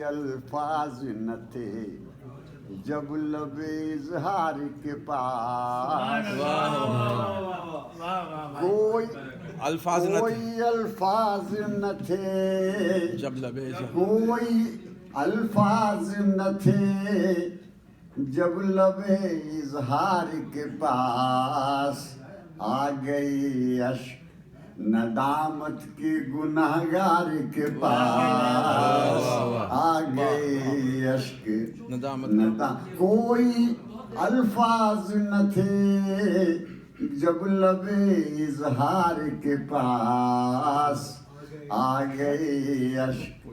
الفاظ نہ تھے جب لب اظہار کے پاس، کوئی الفاظ نہ تھے کوئی الفاظ نہ تھے جب لبے کوئی الفاظ نہ تھے جب لب اظہار کے پاس، آ گئی اشک ندامت کے گنہگار کے پاس، آ گئی اشک ندامت کوئی الفاظ نہ تھے جب لب اظہار کے پاس، آ گئے اشک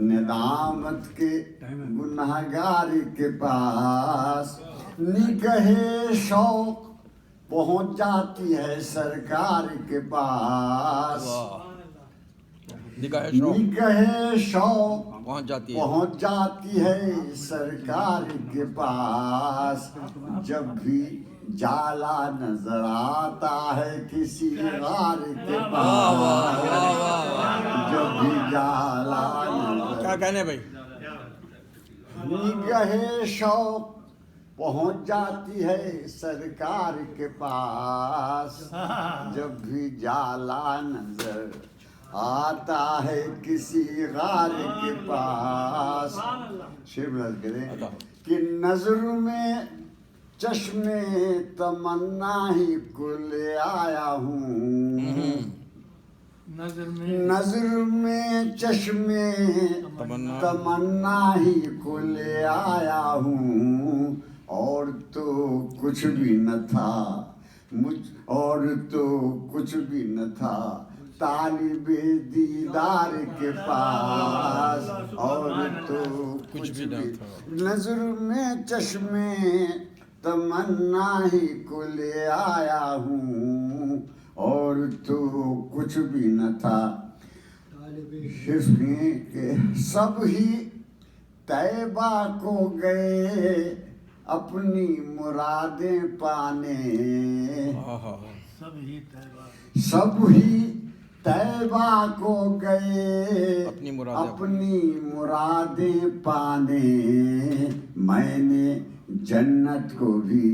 ندامت کے گنہگار کے پاس، نگہ شوق پہنچ جاتی ہے سرکار کے پاس، نگاہ شوق نگہ شوق پہنچ جاتی ہے سرکار کے پاس، جب بھی جالا نظر آتا ہے کسی غار کے پاس، جب بھی جالا نظر، کیا کہنے بھائی؟ نگہ شوق پہنچ جاتی ہے سرکار کے پاس، جب بھی جالا نظر آتا ہے کسی غار کے پاس، شیب کریں کہ نظر میں چشم تمنا ہی کو لے آیا ہوں، نظر میں چشم تمنا ہی کو لے آیا ہوں، اور تو کچھ بھی نہ تھا اور تو کچھ بھی نہ تھا طالب دیدار کے پاس، اور تو کچھ بھی نہ تھا نظر میں چشم تمنا ہی کو لے آیا ہوں، اور تو کچھ بھی نہ تھا کہ سب ہی طیبہ کو گئے اپنی مرادیں پانے، سب ہی طیبہ کو گئے اپنی مرادیں پانے، میں نے جنت کو بھی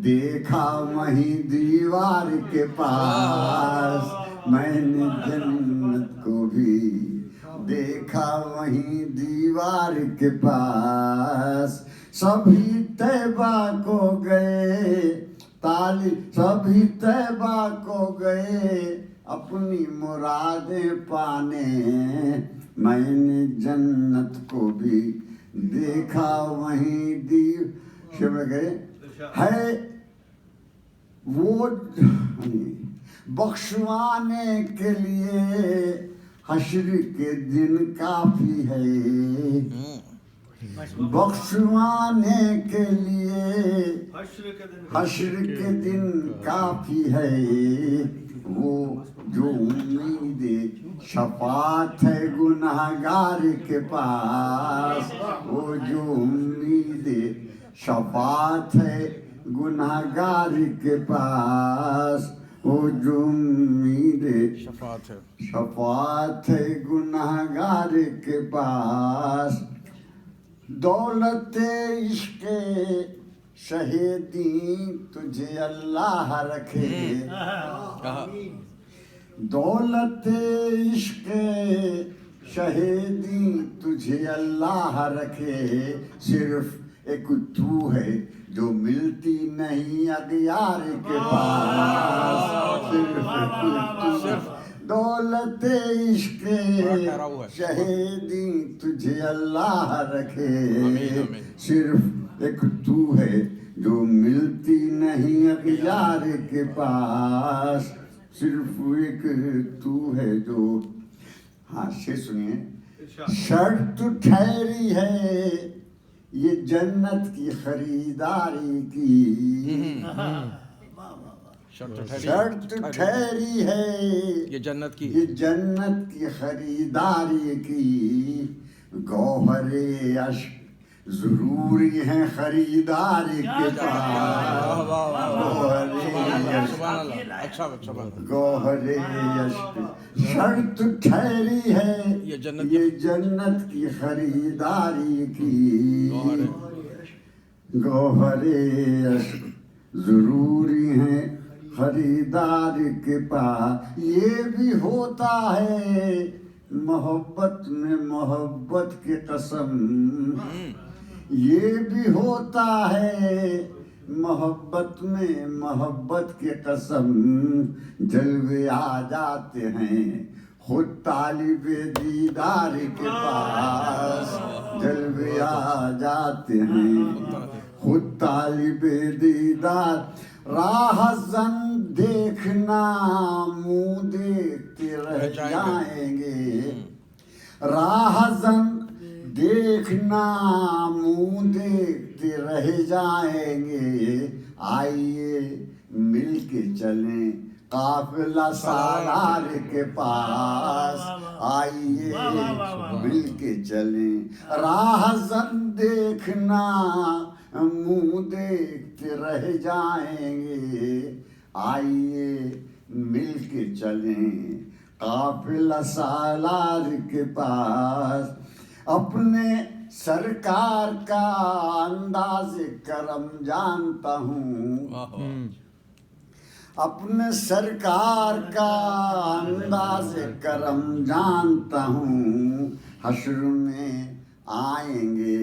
دیکھا وہیں دیوار کے پاس، میں نے جنت کو بھی دیکھا وہیں دیوار کے پاس، سبھی طیبہ کو گئے سبھی طیبہ کو گئے اپنی مرادیں پانے، میں نے جنت کو بھی دیکھا وہیں گئے ہے وہ بخشوانے کے لیے حشر کے دن کافی ہے، بخشوانے کے لیے حشر کے دن کافی ہے، وہ جو امید شفاعت ہے گنہگار کے پاس، وہ جو امید شفاعت ہے گنہگار کے پاس، وہ جو امید شفاعت ہے گنہگار کے پاس، دولت عشق شہیدی تجھے اللہ رکھے، دولت عشق شہیدی تجھے اللہ رکھے، صرف ایک تو ہے جو ملتی نہیں اغیار کے پاس، صرف دولت عشق شہیدی تجھے اللہ رکھے، صرف ایک تو ہے جو ملتی نہیں اغیار کے پاس، صرف ایک تو ہے جو، ہاں سے سنیے، شرط ٹھہری ہے یہ جنت کی خریداری کی، شرط ٹھہری ہے یہ جنت کی خریداری کی، گوہر عشق ضروری ہے خریداری کے پاس، گوہر عشق شرط ٹھہری ہے یہ جنت کی خریداری کی گوہر ہے. گوہرے ضروری ہیں خریدار کے پاس. یہ بھی ہوتا ہے محبت میں محبت کی قسم. یہ بھی ہوتا ہے محبت میں محبت کی قسم. جلوے آ جاتے ہیں خود طالب دیدار کے پاس. جلوے آ جاتے ہیں خود طالب دیدار. راہ زن دیکھنا منہ دیکھتے رہ جائیں گے. راہ زن دیکھنا منہ دیکھتے رہ جائیں گے. آئیے مل کے چلیں قافلہ سالار کے پاس. آئیے مل کے چلیں راہ زن دیکھنا منہ دیکھتے رہ جائیں گے. آئیے مل کے چلیں قافلہ سالار کے پاس. اپنے سرکار کا انداز کرم جانتا ہوں. اپنے سرکار کا انداز کرم جانتا ہوں. حشر میں آئیں گے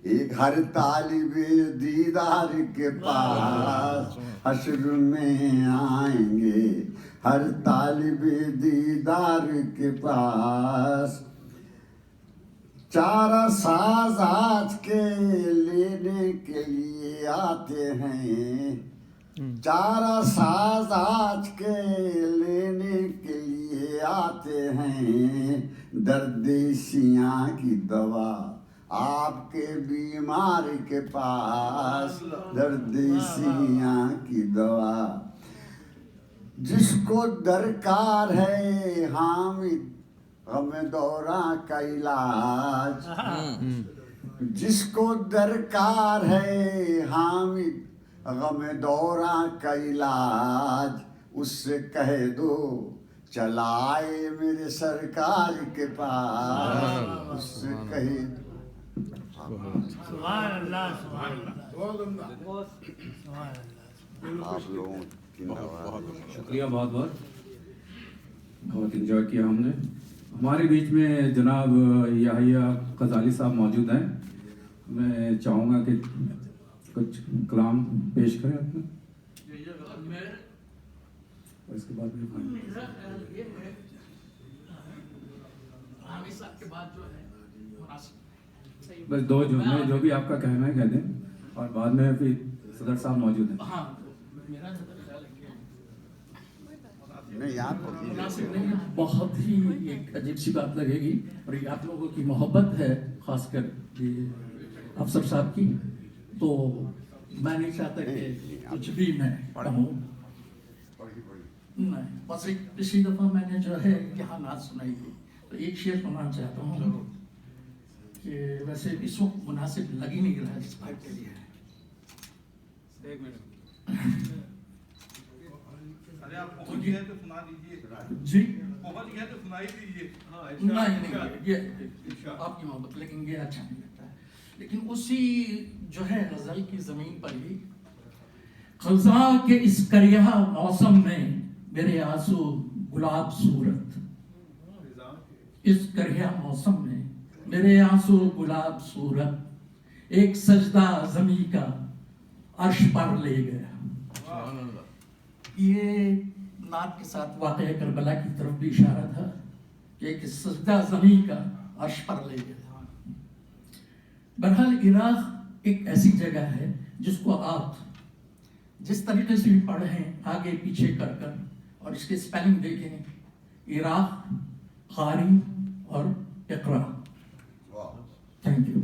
ایک ہر طالب دیدار کے پاس. حشر میں آئیں گے ہر طالب دیدار کے پاس. چارہ ساز آج کے لینے کے لیے آتے ہیں. چارہ ساز آج کے لینے کے لیے آتے ہیں. درد سیاں کی دوا آپ کے بیمار کے پاس. درد سیاں کی دوا جس کو درکار ہے حامد غم دوراں کا علاج. جس کو درکار ہے حامد غم دوراں کا علاج. اس سے کہہ دو چلائے میرے سرکار کے پاس. اس سے کہہ دو. سبحان اللہ سبحان اللہ. آپ لوگوں کی نواز. شکریہ بہت بہت انجوائے کیا ہم نے. ہمارے بیچ میں جناب یحییٰ غزالی صاحب موجود ہیں. میں چاہوں گا کہ کچھ کلام پیش کریں اپنے. اس کے بعد بس دو جملے جو بھی آپ کا کہنا ہے کہہ دیں اور بعد میں پھر صدر صاحب موجود ہیں. نہیں آپ مناسب نہیں ہے. بہت ہی ایک عجیب سی بات لگے گی اور یہ آپ لوگوں کی محبت ہے خاص کر افسر صاحب کی. تو میں نہیں چاہتا کہ کچھ بھی میں کہوں. نہیں بس ایک پچھلی دفعہ میں نے جو ہے یہاں نعت سنائی تھی تو ایک شعر سنانا چاہتا ہوں کہ ویسے اس وقت مناسب لگ ہی نہیں رہا اس بات کے لیے. جی نہیں یہ آپ کی محبت لیکن یہ اچھا نہیں لگتا ہے. لیکن اسی جو ہے غزل کی زمین پر ہی خزاں کے اس کریہ موسم میں میرے آنسو گلاب صورت. اس کریہ موسم میں میرے آنسو گلاب صورت. ایک سجدہ زمیں کا عرش پر لے گیا. یہ نعت کے ساتھ واقعہ کربلا کی طرف بھی اشارہ تھا کہ ایک سجدہ زمیں کا عرش پر لے گیا. بہرحال عراق ایک ایسی جگہ ہے جس کو آپ جس طریقے سے بھی پڑھیں آگے پیچھے کر کر اور اس کے سپیلنگ دیکھیں عراق قاری اور اقرا. Thank you.